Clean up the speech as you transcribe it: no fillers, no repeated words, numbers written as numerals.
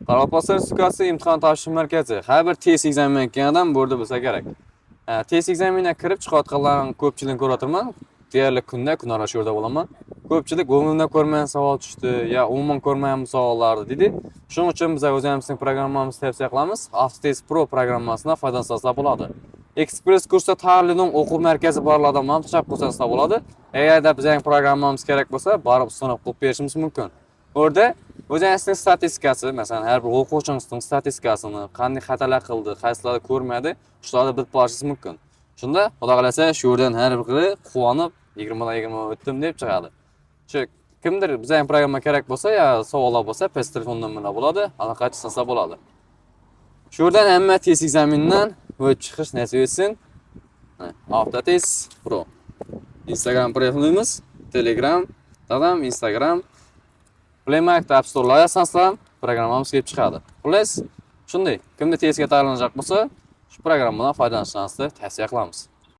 Qoraqalpog'iston Respublikasi imtihon topshirish markazi har bir test ekzameni o'tgandan bu yerda bo'lsa kerak. Test ekzameniga kirib chiqayotganlarning ko'pchiligini ko'raturman. Deyarli kunora shu yerda bo'laman. Ko'pchilik umumdan ko'rmagan savol tushdi, yo umuman ko'rmagan savollarni dedi. Shuning uchun biz o'zimizning programmamizni tavsiya qilamiz. Autotest Pro programmasidan foydalansangiz bo'ladi. Express kursda ta'limning o'quv markazi borlardan ham tashabbus qilsangiz bo'ladi. Agarda bizning programmamiz kerak bo'lsa, borib sinov qilib berishimiz mumkin. Orada o'zingizning statistikasi, masalan, har bir o'quvchingizning statistikasini, qanday xatolar qildi, qaysilarni ko'rmadi, shularni bilib olishingiz mumkin. Shunda, xudo xolasa, shu yerdan har biri quvonib 20 dan 20 o'tdim deb chiqadi. Shu kimdir bizning programma kerak bo'lsa, yo savollar bo'lsa, past telefondan bilan bo'ladi, aloqa qilsa bo'ladi. Shu yerdan hamma test ekzamenidan o'tib chiqish nasib etsin. Autotest Pro. Instagram profilimiz, Telegram, Instagram, Play Market App Store'lar yozsangiz programmamiz kelib chiqadi. Xullas, shunday, kimda testga tayyorlanajak bo'lsa, shu programmadan foydalanishingizni tavsiya qilamiz.